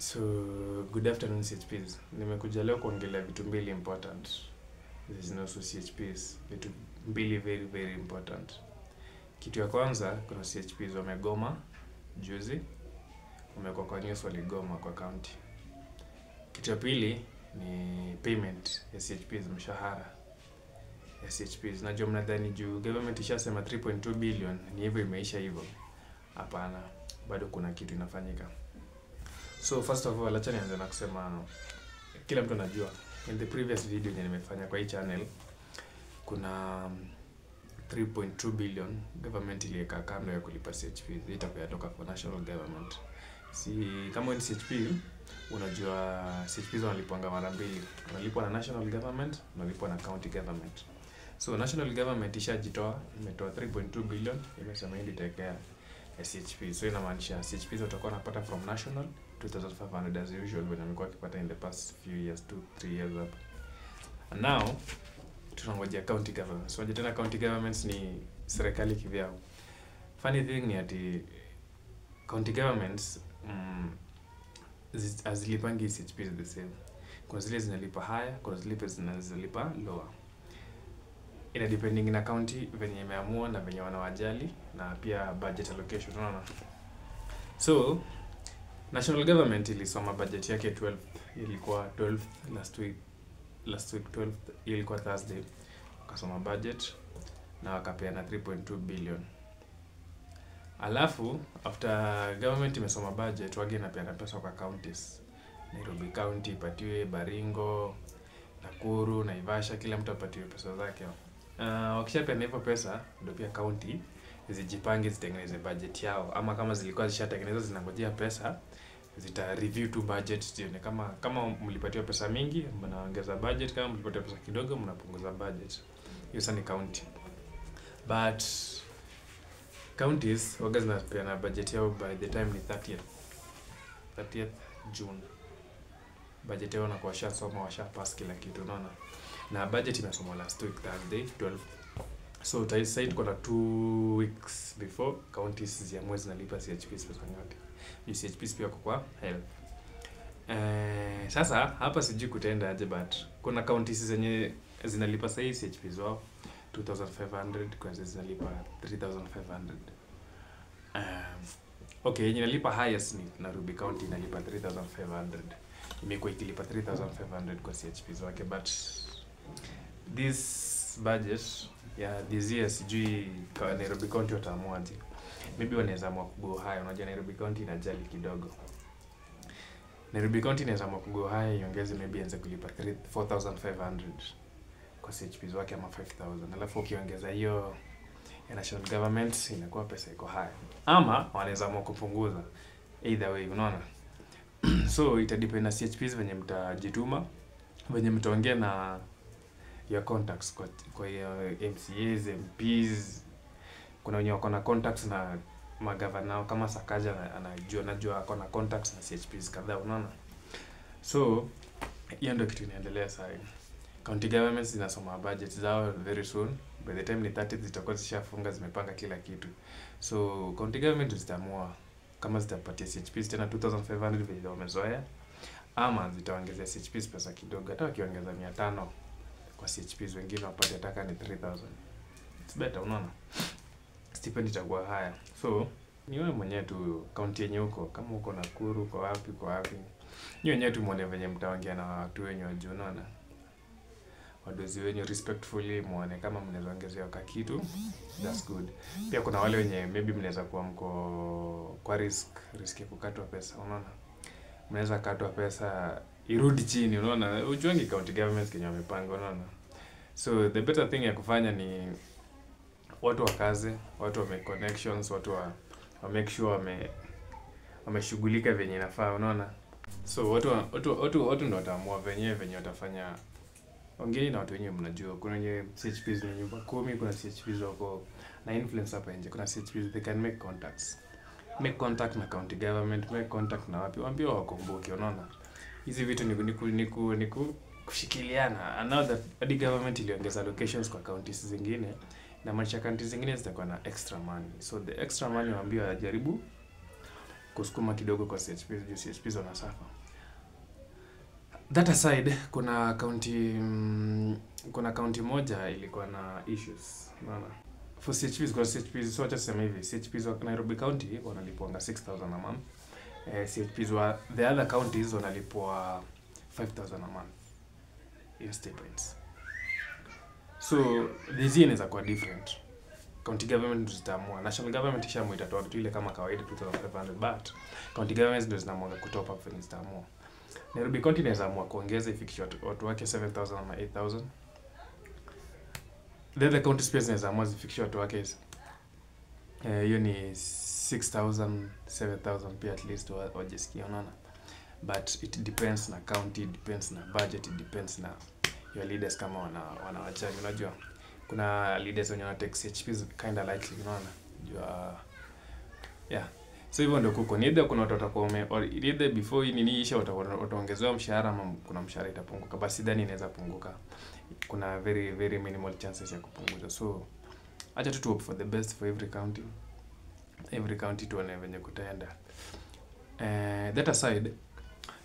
So, good afternoon CHPs. Nimekuja leo kuongelea vitu mbili important. Zinahusu CHPs. Vitu mbili very important. Kitu ya kwanza, kuna CHPs wamegoma juzi. Wamekuwa kwa news waligoma kwa county. Kitu ya pili ni payment ya CHPs, mshahara ya CHPs. Najua mnadhani juu government ishasema 3.2 billion ni hivyo imeisha hivyo. Hapana, bado kuna kitu inafanyika. So first of all, acha nianze na kusema kila mtu anajua in the previous video yenye nimefanya kwa hii channel kuna 3.2 billion government iliweka kando ya kulipa CHP, itakuwa toka for national government. Si kama ni CHP unajua CHPs wanalipwa mara mbili, wanalipwa na national government na wanalipwa na county government. So national government ishajitoa, imetoa 3.2 billion, imesema hii itakea CHP. So inamaanisha CHPs watakuwa wanapata from national 2,500 as usual when amekuwa akipata in the past few years, 2-3 years up. And now tunangojea county governments. So tena county governments ni serikali kivyao. Funny thing ni ati county governments azilipangi CHPs the same. Kuna zile zinalipa higher, kuna zile zinalipa lower. Ina depending na county venye imeamua na venye wanawajali na pia budget allocation, unaona. So national government ilisoma budget yake 12th, ilikuwa 12th last week 12th, ilikuwa Thursday. Wakasoma budget na wakapeana 3.2 billion. Alafu after government imesoma budget, wage inapeana pesa kwa counties. Nairobi County ipatiwe, Baringo, Nakuru, Naivasha, kila mtu apatiwe pesa zake. Wakishapeana hivyo pesa, ndio pia county zijipange zitengeneze budget yao, ama kama zilikuwa zishatengeneza zinangojea pesa, zita review tu budget zione kama mlipatiwa pesa mingi mnaongeza budget, kama mlipatiwa pesa kidogo mnapunguza budget. Hiyo sasa ni county. But counties waga zinapeana budget yao by the time ni 30th June. Budget yao wanakuwa washasoma, washapass kila kitu, unaona. Na budget imesomwa last week Thursday 12. So sasa tuko na 2 weeks before counties ziamue zinalipa CHPs pesa ngapi. CHPs pia kwa help. Sasa hapa sijui kutenda aje, but kuna counties zenye zinalipa sasa hii CHPs wao 2,500, kwa zinalipa 3,500. Okay, yenye inalipa highest ni Nairobi County inalipa 3,500. Imekuwa ikilipa 3,500 kwa CHPs wake, but this budget this year sijui kwa Nairobi County wataamuaje. Maybe wanaweza amua kugo high. Unajua Nairobi County inajali kidogo. Nairobi County inaweza amua kugo high, iongeze maybe ianze kulipa 4,500 kwa CHPs wake ama 5,000. Alafu ukiongeza hiyo ya national government inakuwa pesa iko high. Ama wanaweza amua kupunguza. Either way, unaona. So itadepend na CHPs venye mtajituma, venye mtaongea na your contacts kwa MCAs, MPs. Kuna wenye wako na contacts na magavana kama Sakaja anajua ako na contacts na CHPs kadhaa, unaona. So hiyo ndio kitu inaendelea sasa. County governments zinasoma budget zao very soon. By the time ni 30 zitakuwa zishafunga, zimepanga kila kitu. So county government zitaamua kama zitapatia CHPs tena 2,500 vile wamezoea, ama zitaongezea CHPs pesa kidogo. Hata wakiongeza 500 kwa CHPs wengine wapate taka ni 3,000. It's better, unaona. Stipend itakuwa higher. So ni wewe mwenyewe tu county yenye uko, kama uko Nakuru, kwa wapi. Ni wenyewe tu muone venye mtaongea na watu wenyu wa juu, unaona. Wadozi wenyu respectfully muone kama mnaweza ongezewa kitu, that's good. Pia kuna wale wenye maybe mnaweza kuwa mko kwa risk ya kukatwa pesa, unaona. Mnaweza katwa pesa irudi chini, unaona. Ujuangi county governments Kenya wamepanga, unaona. So the better thing ya kufanya ni watu wakaze, watu wame connections, watu wa make sure wameshughulika venye inafaa, unaona. So watu ndio wataamua venye watafanya. Ongeni na watu wenyewe mnajua. Kuna wenye CHPs ni nyumba 10, kuna CHPs wako na influence hapa nje. Kuna CHPs they can make contacts. Make contact na county government, make contact na wapi. Waambie wakumbuke, unaona. Hizi vitu ni kushikiliana. And now that the government iliongeza locations kwa counties zingine, na maanisha counties zingine zitakuwa na extra money. So the extra money waambie wajaribu kusukuma kidogo kwa CHPs juu CHPs wanasafa. That aside, kuna county moja ilikuwa na issues, unaona. For CHPs, kwa CHPs, so acha tuseme hivi, CHPs wa Nairobi County wanalipwa 6,000 a month. CHPs wa the other counties wanalipwa 5,000 a month. Hiyo stipends. So, this inaweza kuwa different. County government ndio zitaamua. National government ishaamua itatoa tu ile kama kawaida 2,500, but county governments ndio zinaamua kutop up venye zitaamua. Nairobi County inaweza amua kuongeza ifikishe watu wake 7,000 ama 8,000. The other counties pia zinaweza amua zifikishe watu wake hiyo ni 6,000, 7,000 pia at least wajisikia, unaona. But it depends na county, it depends na budget, it depends na your leaders kama wanawajali, unajua. Kuna leaders wenye wana take CHPs kinda lightly, unaona. Yeah. So hivyo ndio kuko. Neither kuna watu watakuwa or either before hii nini isha wataongezewa mshahara ama kuna mshahara itapunguka. Basi dhani inaweza punguka. Kuna very very minimal chances ya kupunguza. So acha tu hope for the best for every county. Every county tuone venye kutaenda. That aside,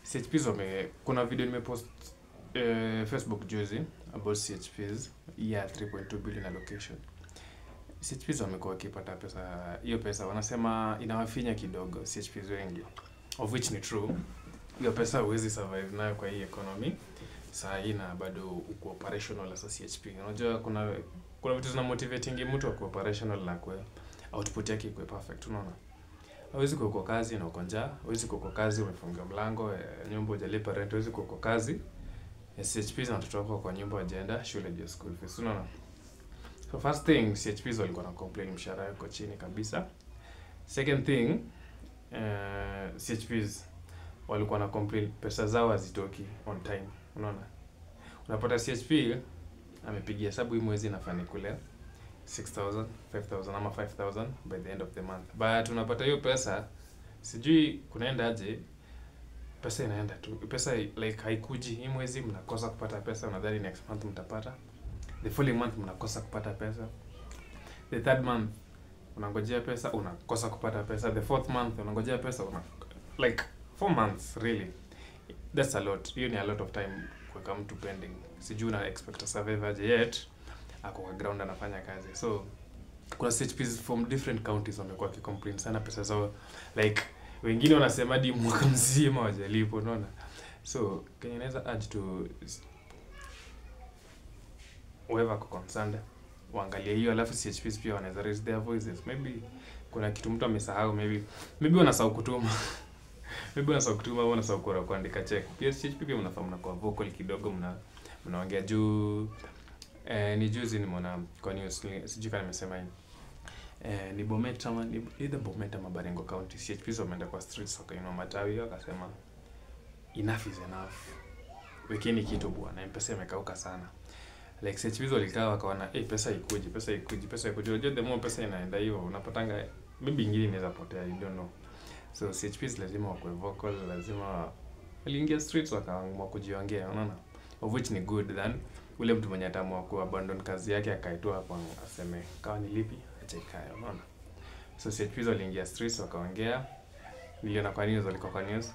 CHPs kuna video nimepost Facebook juzi about CHPs ya 3.2 billion allocation. CHPs wamekuwa wakipata pesa, hiyo pesa wanasema inawafinya kidogo CHPs wengi, of which ni true. Hiyo pesa huwezi survive nayo kwa hii economy saa hii na bado uko operational as a CHP. Unajua kuna vitu zina motivating mtu ako operational na kwa output yake iko perfect, unaona. Hawezi kuwa kwa kazi na uko njaa, hawezi kuwa kwa kazi umefunga mlango, nyumba hujalipa rent, hawezi kuwa kwa kazi CHPs na watoto wako kwa nyumba hawajaenda shule juu school fees, unaona. So first thing, CHPs walikuwa na complain mshahara yako chini kabisa. Second thing, CHPs walikuwa na complain pesa zao hazitoki on time, unaona. Unapata CHP amepigia hesabu hii mwezi nafaa nikule 6,000, 5,000 ama 5,000 by the end of the month. But unapata hiyo pesa sijui kunaenda aje, pesa inaenda tu. Pesa like haikuji hii mwezi, mnakosa kupata pesa, unadhani next month mtapata. The following month mnakosa kupata pesa. The third month unangojea pesa, unakosa kupata pesa. The fourth month unangojea pesa, like 4 months really. That's a lot. Hiyo ni a lot of time kwa mtu pending. Sijui una expect a survivor yet ako kwa ground anafanya kazi. So kuna CHPs from different counties wamekuwa wakicomplain sana pesa zao, like wengine wanasema hadi mwaka mzima hawajalipo, unaona. So Kenya inaweza urge to whoever concerned waangalie hiyo, alafu CHPs pia wanaweza raise their voices. Maybe kuna kitu mtu amesahau, maybe wanasahau kutuma maybe wanasahau kutuma au wanasahau kuandika check. Pia CHP pia mnafahamu kwa vocal kidogo, mnaongea juu. Ni juzi nimeona kwa news, sijui kama nimesema hivi, ni Bomet ama ni either Bomet ama Baringo County, CHPs wameenda kwa streets wakainua matawi wakasema enough is enough, wekeni kitu bwana, pesa imekauka sana. Like CHPs walikaa wakaona pesa ikuji. Unajua the more pesa inaenda hivyo unapatanga maybe ingine inaweza potea, you don't know. So CHPs lazima wakwe vocal, lazima waliingia streets wakaamua kujiongea, unaona. Of which ni good than ule mtu mwenye ataamua kuabandon kazi yake akaitoa hapo aseme kawa ni lipi acha ikae, unaona. So CHPs waliingia streets wakaongea, niliona kwa news, walikuwa kwa news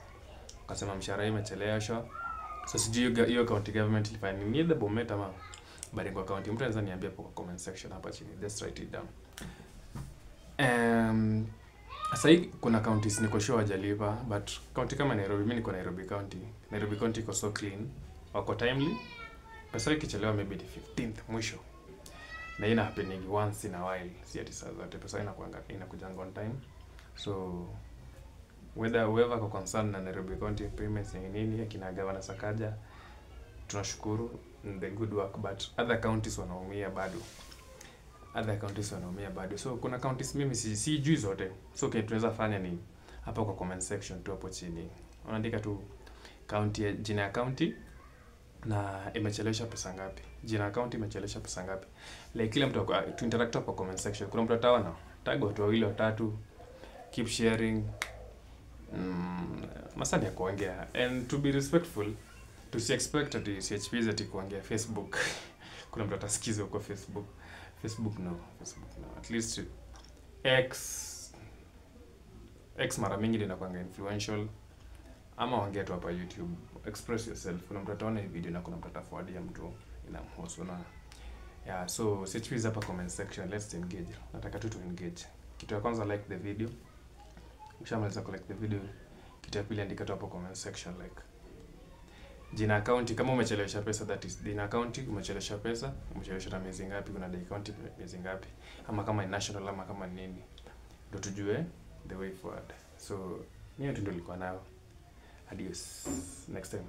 wakasema mshahara imecheleweshwa. So sijui hiyo county government ilifanya nini, the Bomet ama Baringo County. Mtu anaweza niambia hapo kwa comment section hapa chini. Let's write it down. Sasa hii kuna counties niko sure hawajalipa, but county kama Nairobi, mimi niko Nairobi County. Nairobi County iko so clean, wako timely. Pesa ikichelewa maybe the 15th mwisho. Na ina happening once in a while. Si ati saa zote pesa inakuja on time. So whoever ko concerned na Nairobi County payments ni nini, akina Governor Sakaja, tunashukuru the good work, but other counties wanaumia bado. So kuna counties mimi sijui zote. So tunaweza fanya ni hapa kwa comment section tu hapo chini, unaandika tu county, jina ya county na imechelewesha pesa ngapi, jina ya county imechelewesha pesa ngapi. Like kila mtu tu interact hapo comment section. Kuna mtu ataona tag watu wawili watatu, keep sharing. Masani ya kuongea and to be respectful, to see expect at CHPs ati kuongea Facebook. Kuna mtu atasikiza kwa Facebook no, at least X mara mingi ndio inakuanga influential, ama ongea tu hapa YouTube, express yourself. Kuna mtu ataona hii video na kuna mtu ataforwardia mtu inamhusu na yeah. So search hapa comment section, let's engage. Nataka tu engage. Kitu ya kwanza, like the video. Ukishamaliza ku like the video, kitu ya pili andika tu hapo comment section like jina account kama umechelewesha pesa, that is jina account umechelewesha pesa, umechelewesha na miezi ngapi, kuna day account miezi ngapi, ama kama ni national ama kama nini, ndio tujue the way forward. So hiyo ndio nilikuwa nayo. Adios, next time.